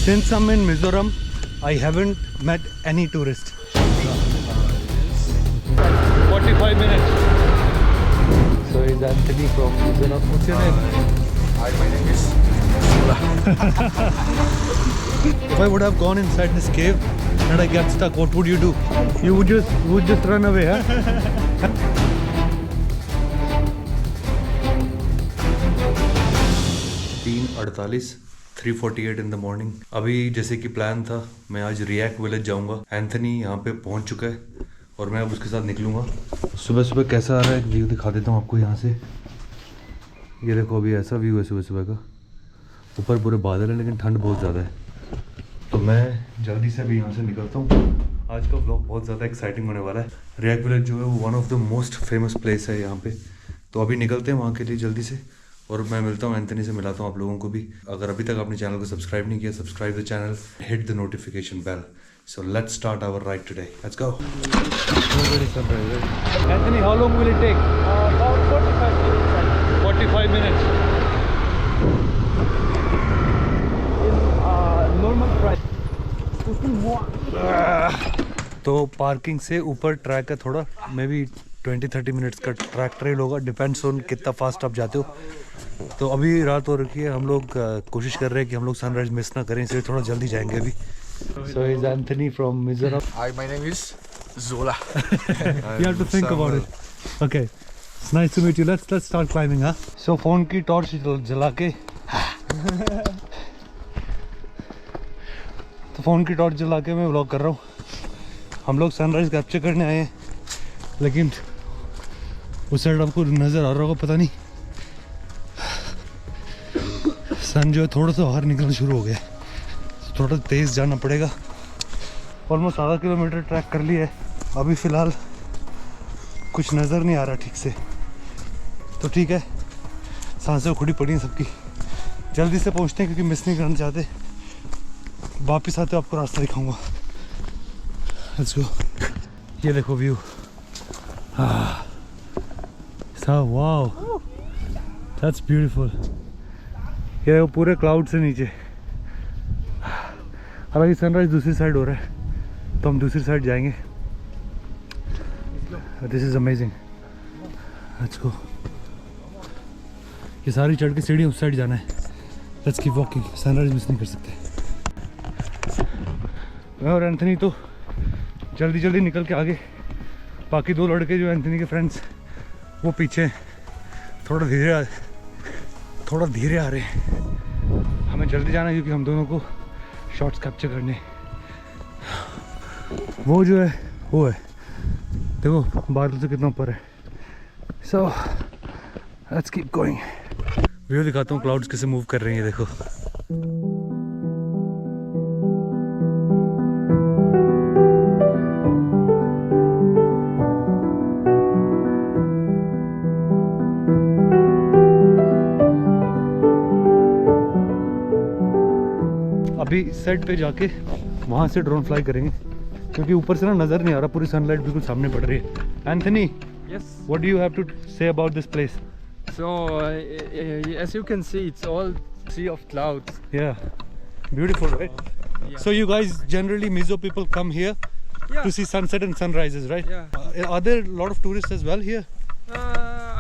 Since I'm in Mizoram, I haven't met any tourist. 45 minutes. So is Anthony from Mizoram. What's your name? Hi, my name is If I would have gone inside this cave and I get stuck, what would you do? You would just run away, huh? 3:48 in the morning. अभी जैसे कि plan था, मैं आज रिएक village जाऊंगा. Anthony यहाँ पे पहुँच चुका है और मैं अब उसके साथ निकलूंगा. सुबह सुबह कैसा आ रहा है व्यू दिखा देता हूँ आपको यहाँ से. ये देखो अभी ऐसा व्यू है सुबह सुबह का. ऊपर पूरे बादल है लेकिन ठंड बहुत ज़्यादा है. तो मैं जल्दी से अभी यहाँ से निकलता हूँ. आज का व्लॉग बहुत ज़्यादा एक्साइटिंग होने वाला है. रिएक विलेज जो है वो one of the most famous place है यहाँ पे. तो अभी निकलते हैं वहाँ के लिए जल्दी से और मैं मिलता हूँ एंथनी से, मिलाता हूँ आप लोगों को भी. अगर अभी तक आपने चैनल को सब्सक्राइब नहीं किया, subscribe the channel, hit the notification bell. So let's start our ride today. Let's go. Anthony, how long will it take? About 45 minutes. 45 minutes. In normal price. तो पार्किंग से ऊपर ट्रैक है थोड़ा, may be 20-30 minutes का track trail होगा. Depends on कितना fast आप जाते हो. तो अभी रात हो रखी है. हम लोग कोशिश कर रहे हैं कि हम लोग सनराइज मिस ना करें, इसलिए थोड़ा जल्दी जाएंगे अभी. So is Anthony from Mizoram? Hi, my name is Zola. You have to think about it. Okay, it's nice to meet you. Let's start climbing, huh? So phone की टॉर्च जला के तो फ़ोन की टॉर्च जला के मैं vlog कर रहा हूँ. हम लोग सनराइज कैप्चर करने आए हैं, लेकिन उस साइड आपको नज़र आ रहा होगा, पता नहीं सन जो है थोड़ा सा बाहर निकलना शुरू हो गया. थोड़ा तेज़ जाना पड़ेगा. ऑलमोस्ट आधा किलोमीटर ट्रैक कर लिया है. अभी फ़िलहाल कुछ नज़र नहीं आ रहा ठीक से, तो ठीक है, सांसें खुली पड़ी हैं सबकी. जल्दी से पहुंचते हैं क्योंकि मिस नहीं करना चाहते. वापस आते आपको रास्ता दिखाऊंगा. Let's go. ये देखो व्यू. Wow, that's beautiful. ये देखो पूरे क्लाउड से नीचे. हालांकि सनराइज दूसरी साइड हो रहा है, तो हम दूसरी साइड जाएंगे. This is amazing. Let's go. ये सारी चढ़ के सीढ़ी उस साइड जाना है. Let's keep walking. Sunrise miss नहीं कर सकते. मैं और एंथनी तो जल्दी जल्दी निकल के आगे. बाकी दो लड़के जो एंथनी के फ्रेंड्स वो पीछे थोड़ा धीरे आ रहे हैं. हमें जल्दी जाना है क्योंकि हम दोनों को शॉट्स कैप्चर करने. वो जो है वो है, देखो बादल से कितना ऊपर है. So let's keep going. View दिखाता हूँ क्लाउड्स कैसे मूव कर रही हैं. देखो अभी इस साइड पे जाके वहाँ से ड्रोन फ्लाई करेंगे क्योंकि ऊपर से ना नज़र नहीं आ रहा. पूरी सनलाइट बिल्कुल सामने पड़ रही है. Anthony, Yes. what do you have to say about this place? So as you can see, it's all sea of clouds. Yeah, beautiful, right? Yeah. So you guys generally Mizo people come here Yeah. to see sunset and sunrises, right? Yeah. Are there a lot of tourists as well here?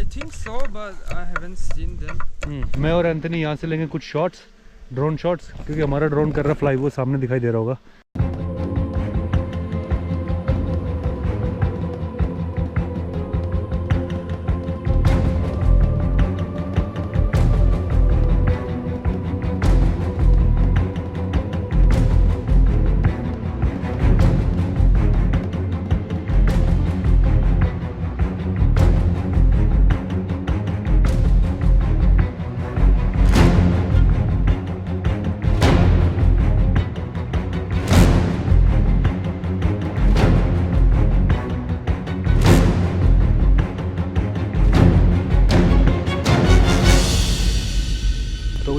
I think so, but I haven't seen them. मैं और Anthony यहाँ से लेंगे कुछ shots, drone shots, क्योंकि हमारा drone कर रहा फ्लाई, वो सामने दिखाई दे रहा होगा.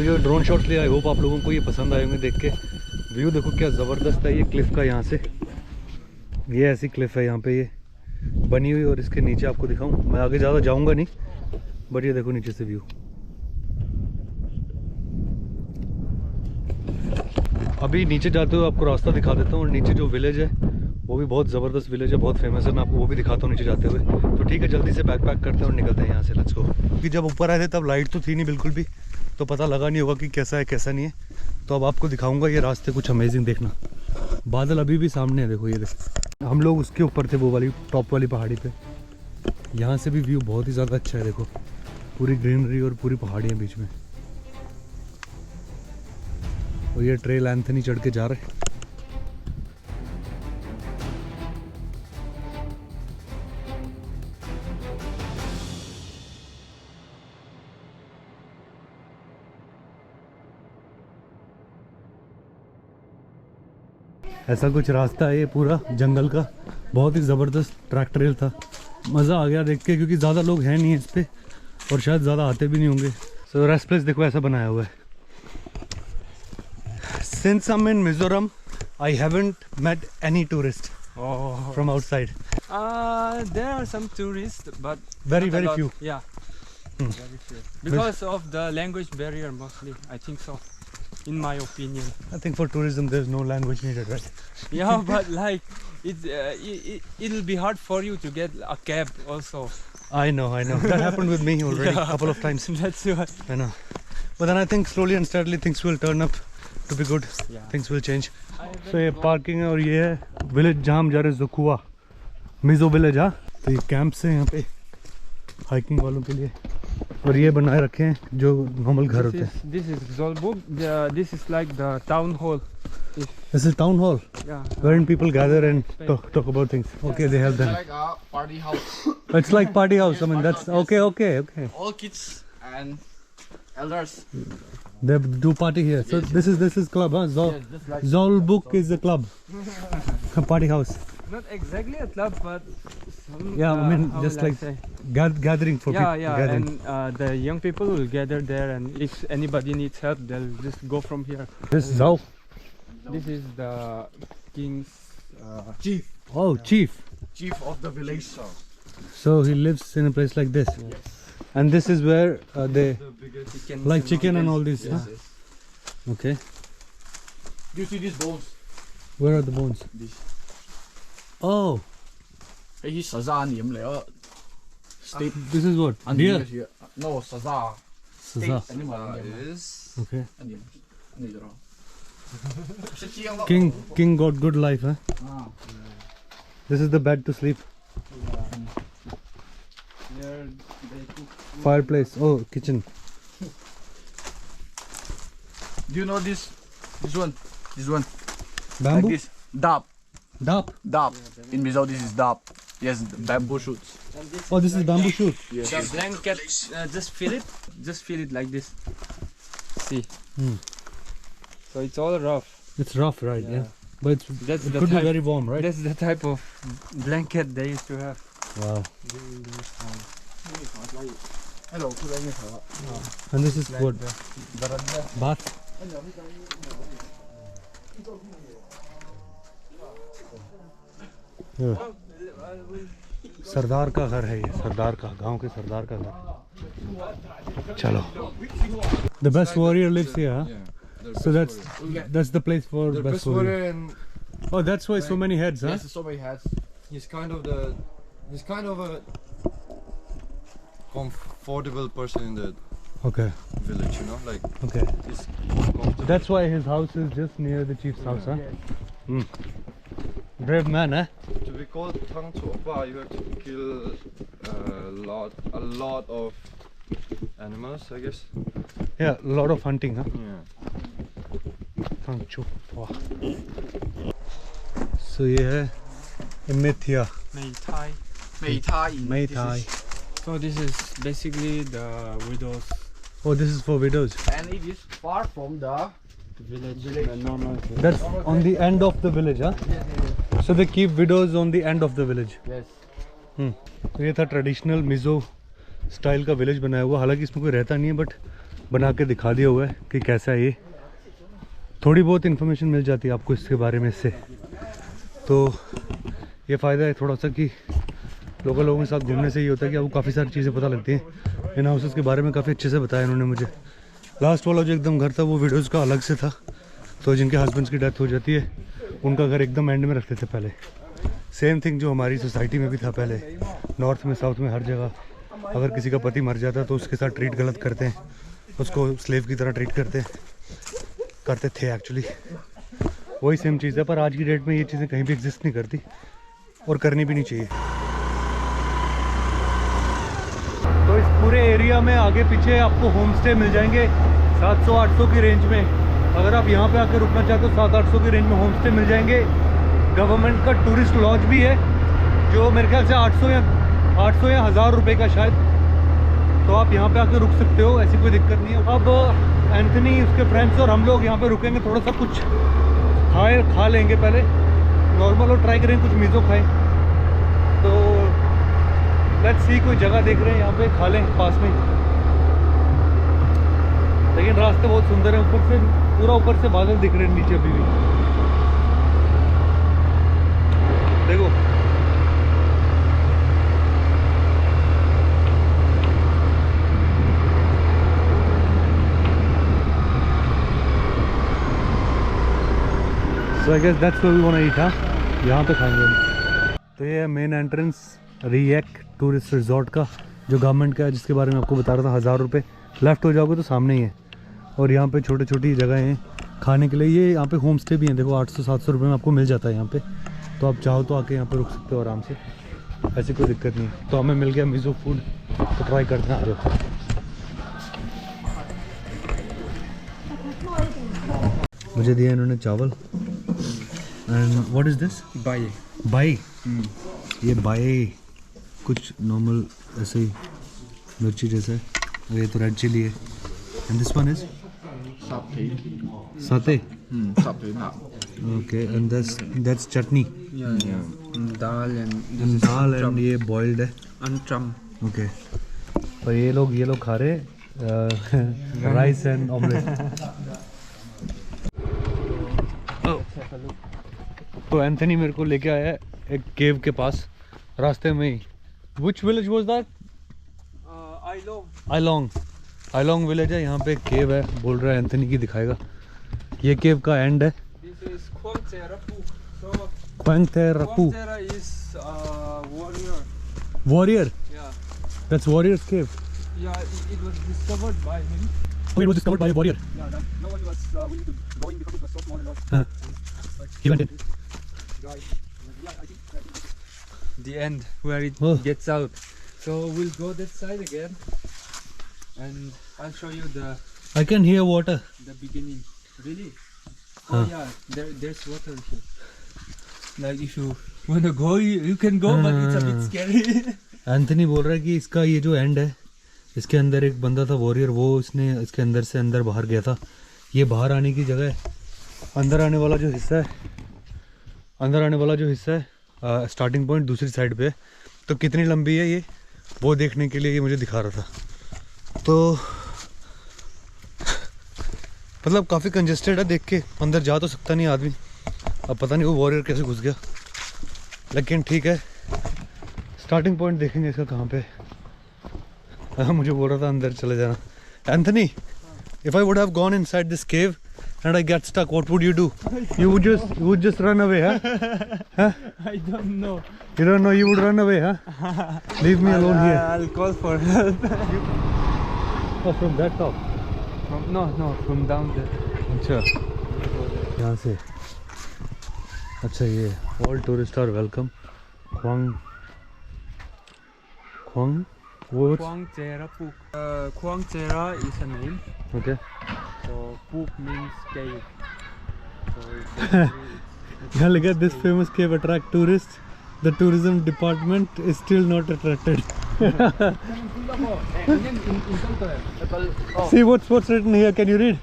जो ड्रोन शॉट लिया, आई होप आप लोगों को ये पसंद आए होंगे देख के. व्यू देखो क्या ज़बरदस्त है ये क्लिफ का. यहाँ से ये ऐसी क्लिफ है यहाँ पे ये बनी हुई, और इसके नीचे आपको दिखाऊं. मैं आगे ज़्यादा जाऊँगा नहीं, बट ये देखो नीचे से व्यू. अभी नीचे जाते हुए आपको रास्ता दिखा देता हूँ, और नीचे जो विलेज है वो भी बहुत ज़बरदस्त विलेज है, बहुत फेमस है। मैं आपको वो भी दिखाता हूँ नीचे जाते हुए। तो ठीक है, जल्दी से बैग पैक करते हैं और निकलते हैं यहाँ से। Let's go. क्योंकि जब ऊपर आए थे तब लाइट तो थी नहीं बिल्कुल भी, तो पता लगा नहीं होगा कि कैसा है कैसा नहीं है। तो अब आपको दिखाऊंगा ये रास्ते कुछ अमेजिंग। देखना, बादल अभी भी सामने है, देखो ये देखो। हम लोग उसके ऊपर थे, वो वाली टॉप वाली पहाड़ी पे। यहाँ से भी व्यू बहुत ही ज़्यादा अच्छा है, देखो पूरी ग्रीनरी और पूरी पहाड़ियाँ बीच में। और ये ट्रेल एंथनी चढ़ के जा रहे हैं। ऐसा कुछ रास्ता है ये पूरा जंगल का, बहुत ही ज़बरदस्त ट्रैक ट्रेल था। मज़ा आ गया देख के, क्योंकि ज़्यादा लोग हैं नहीं इस पे और शायद ज़्यादा आते भी नहीं होंगे। सो रेस्ट प्लेस देखो ऐसा बनाया हुआ है। Since I'm in Mizoram, I haven't met any tourist from outside. There are some tourists, but Very, not a very lot. few. Yeah, very few. Because of the language barrier, mostly. I think so, in my opinion. I think for tourism there's no language needed, right? Yeah, but like it'll be hard for you to get a cab also. I know. That happened with me already a couple of times. That's why. I know. But then I think slowly and steadily things will turn up to be good. Yeah. Things will change. So ये parking है और ये है village जहाँ हम जा रहे हैं, ज़ुकुआ मिज़ो विलेज। हाँ, तो ये कैंप्स हैं यहाँ पे हाइकिंग वालों के लिए, और ये बनाए रखे हैं जो नॉर्मल घर होते हैं। This is Zolbuk. This is like the town hall. This is town hall, Yeah. wherein people gather and talk about things. Okay, they have them. Like a party house. It's like party house. I mean, that's okay. All kids and elders. They do party here. So this is club, huh? Just like Zolbuk is a club, a party house. Not exactly a club, but some, Yeah, I mean how just will I like say? gathering for people. Yeah, Gathering. and the young people will gather there, and if anybody needs help, they'll just go from here. This is Zao. This is the king's chief Oh, chief. of the village. So he lives in a place like this. Yes. And this is where they Chickens like and chicken and all this. Yes, Huh? yes. Okay. Do you see these bones? Where are the bones? This. Oh, He's Saza niệm lại state this is what? animal Deer. here. No, Saza. Saza. State animal is niệm. Okay. King. King got good life, huh? Ah. This is the bed to sleep. There they cook. Fireplace. Oh, kitchen. Do you know this? This one. This one. Bamboo. Like this. Dap. Dap. Dap. In Mizo, this is dap. Yes, the bamboo shoots. Oh, this is bamboo shoot. Yes. The blanket, just feel it like this. See. Hmm. So it's all rough. It's rough, right? Yeah. But it That's the could be type. very warm, right? That's the type of blanket they used to have. Wow. During those times. Hello, And this is what? Bath. Yeah. सरदार का घर है ये, सरदार का, गांव के सरदार का घर। चलो। The best warrior lives here, huh? yeah. So that's the place for The best best warrior. warrior, and Oh, that's why so many heads, huh? Yes, so many hats. he's kind of a comfortable person in the Okay, village, you know, like okay. he's comfortable. That's why his house is just near the chief's house, huh? Brave man, eh? To be called Tang Chopa, you have to kill a lot of animals, I guess. Yeah, a lot of hunting, huh? Yeah. Thank you. Wow. So ये है Imithia, Meitai. Meitai. So this is basically the widows Oh, this is for widows. And it is far from the village. The normal village. That's on the end of the village, huh? So they keep widows on the end of the village. yes. तो ये था traditional Mizo style का village बनाया हुआ। हालांकि इसमें कोई रहता नहीं है, बट बना के दिखा दिया हुआ है कि कैसा है ये। थोड़ी बहुत इन्फॉर्मेशन मिल जाती है आपको इसके बारे में इससे। तो ये फ़ायदा है थोड़ा सा कि लोकल लोगों के साथ घूमने से ये होता है कि आपको काफ़ी सारी चीज़ें पता लगती हैं। इन हाउसेस के बारे में काफ़ी अच्छे से बताया इन्होंने मुझे। लास्ट वाला जो एकदम घर था वो वीडियोज़ का अलग से था, तो जिनके हस्बैंड्स की डेथ हो जाती है उनका घर एकदम एंड में रखते थे पहले। सेम थिंग जो हमारी सोसाइटी में भी था पहले, नॉर्थ में साउथ में हर जगह। अगर किसी का पति मर जाता तो उसके साथ ट्रीट गलत करते हैं, उसको स्लेव की तरह ट्रीट करते थे एक्चुअली। वही सेम चीज़ है, पर आज की डेट में ये चीज़ें कहीं भी एग्जिस्ट नहीं करती और करनी भी नहीं चाहिए। तो इस पूरे एरिया में आगे पीछे आपको होम स्टे मिल जाएंगे 700-800 की रेंज में। अगर आप यहाँ पे आकर रुकना चाहते हो 700-800 की रेंज में होम स्टे मिल जाएंगे। गवर्नमेंट का टूरिस्ट लॉज भी है जो मेरे ख्याल से 800 या 1000 रुपये का शायद। तो आप यहाँ पे आकर रुक सकते हो, ऐसी कोई दिक्कत नहीं है। अब एंथनी, उसके फ्रेंड्स और हम लोग यहाँ पे रुकेंगे, थोड़ा सा कुछ खा लेंगे पहले नॉर्मल, और ट्राई करेंगे कुछ मिज़ो खाएं। तो लेट्स सी, कोई जगह देख रहे हैं यहाँ पे खा लें पास में। लेकिन रास्ते बहुत सुंदर है, ऊपर से पूरा ऊपर से बादल दिख रहे हैं नीचे अभी भी, देखो। So I guess that's where we want to eat, हाँ? यहाँ पे खाएंगे हम। तो ये है मेन एंट्रेंस रीएक टूरिस्ट रिजॉर्ट का, जो गवर्नमेंट का है, जिसके बारे में आपको बता रहा था। 1000 रुपये, लेफ़्ट हो जाओगे तो सामने ही है। और यहाँ पे छोटी छोटी जगह हैं खाने के लिए। ये यहाँ पे होम स्टे भी हैं, देखो 800-700 रुपये में आपको मिल जाता है यहाँ पे। तो आप चाहो तो आके यहाँ पे रुक सकते हो आराम से, ऐसी कोई दिक्कत नहीं। तो हमें मिल गया मिज़ो फूड, तो ट्राई करते हैं। आ जाओ। मुझे दिया इन्होंने चावल। And what is this? By. ये बाई कुछ नॉर्मल ऐसे ही मिर्ची जैसा है, और ये तो रेड चिली है। एंड दिस वन इज साते। Okay, and that's chutney. Dal and ये बॉइल्ड है। ओके, और ये लोग खा रहे राइस एंड ऑमलेट। तो एंथनी मेरे को लेके आया है एक केव के पास, रास्ते में ही। Which village was that? Ailong village है। यहाँ पे एक केव है, बोल रहा है एंथनी की दिखाएगा। ये केव का एंड है। Kwangterapu is warrior. Warrior? Yeah. That's Warrior's cave. Yeah, it was discovered by him. Oh, it was discovered by a warrior. Yeah, no one was willing to go in because it was so small and all. He went in. Yeah, I think the end where it gets out. So we'll go that side again, and I'll show you I can hear water. the beginning. Really? Oh yeah, there's water here. Like if you wanna go, you can go, but it's a bit scary. Anthony बोल रहा है कि इसका ये जो and है, इसके अंदर एक बंदा था वॉरियर, वो इसने इसके अंदर से अंदर बाहर गया था। ये बाहर आने की जगह है। अंदर आने वाला जो हिस्सा है स्टार्टिंग पॉइंट दूसरी साइड पे है। तो कितनी लंबी है ये, वो देखने के लिए ये मुझे दिखा रहा था। तो मतलब काफ़ी कंजेस्टेड है, देख के अंदर जा तो सकता नहीं आदमी। अब पता नहीं वो वॉरियर कैसे घुस गया, लेकिन ठीक है, स्टार्टिंग पॉइंट देखेंगे इसका कहाँ पे। मुझे बोल रहा था अंदर चले जाना। Anthony, if I would have gone inside this cave and I get stuck, what would you do? You would just run away, huh? I don't know. You don't know, you would run away, huh? Leave me alone here. I'll call for help. Oh, from that top? No, from down there. अच्छा, यहाँ से। अच्छा, ये all tourists are welcome. Kwangtera Puk. Kwangtera is a name. Okay. So Puk means cave. So Yeah, look at this famous cave attract tourists. The tourism department is still not attracted. See what's written here. Can you read?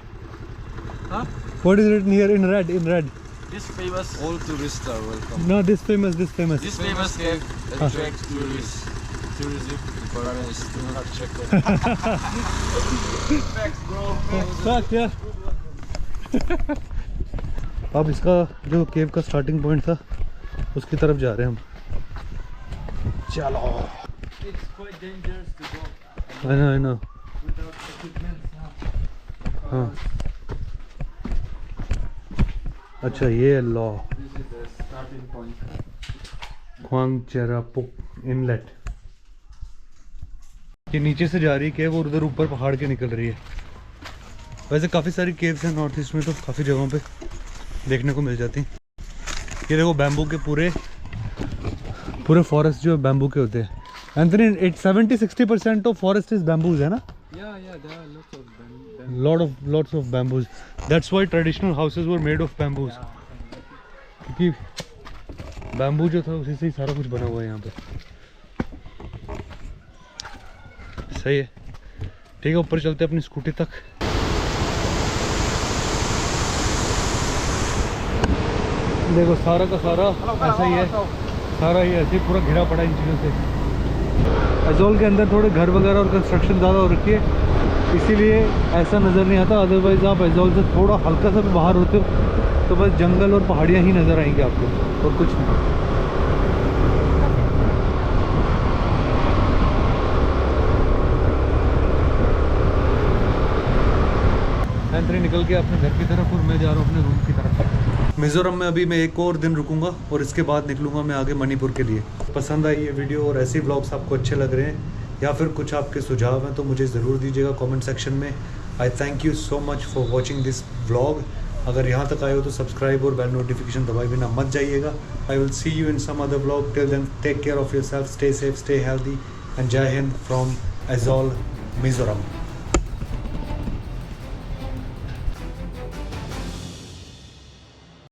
Huh? What is written here in red? This famous. All tourists are welcome. No, this famous. This famous cave attracts tourists. Tourism department is still not checked. Facts, bro. Facts, yeah. अब इसका जो केव का starting point था उसकी तरफ जा रहे हैं हम। चलो। it's quite dangerous to go. I know. Without equipment. हाँ। अच्छा ये लॉ This is the starting point. Khwangcherapuk inlet. ये नीचे से जा रही है केव और उधर ऊपर पहाड़ के निकल रही है। वैसे काफ़ी सारी केव्स हैं नॉर्थ ईस्ट में, तो काफ़ी जगहों पे देखने को मिल जाती हैं। ये देखो बैम्बू के पूरे फॉरेस्ट जो बैम्बू के होते हैं। Anthony, 70-60% of forest is bamboos है ना? Yeah, there are lots of bamboo. lots of bamboos. That's why traditional houses were made of bamboos. क्योंकि बैम्बू जो था उसी से ही सारा कुछ बना हुआ है यहाँ पे। सही है, ठीक है, ऊपर चलते हैं अपनी स्कूटी तक। देखो सारा का सारा ऐसा ही है, सारा ही ऐसे ही पूरा घिरा पड़ा इन चीज़ों से। एजोल के अंदर थोड़े घर वगैरह और कंस्ट्रक्शन ज़्यादा हो रखी है, इसीलिए ऐसा नज़र नहीं आता। अदरवाइज़ आप एजोल से थोड़ा हल्का सा भी बाहर होते हो तो बस जंगल और पहाड़ियाँ ही नज़र आएंगी आपको, और कुछ नहीं। एंट्री निकल के अपने घर की तरफ और मैं जा रहा हूँ अपने रूम की तरफ। मिज़ोरम में अभी मैं एक और दिन रुकूंगा और इसके बाद निकलूंगा मैं आगे मणिपुर के लिए। पसंद आई ये वीडियो और ऐसे व्लॉग्स आपको अच्छे लग रहे हैं या फिर कुछ आपके सुझाव हैं तो मुझे ज़रूर दीजिएगा कमेंट सेक्शन में। आई thank you so much for watching this vlog. अगर यहाँ तक आए हो तो सब्सक्राइब और बेल नोटिफिकेशन दबाए बिना मत जाइएगा। I will see you in some other vlog. Till then take care of yourself, stay safe, stay healthy and जय हिंद फ्रॉम एजोल, मिज़ोरम।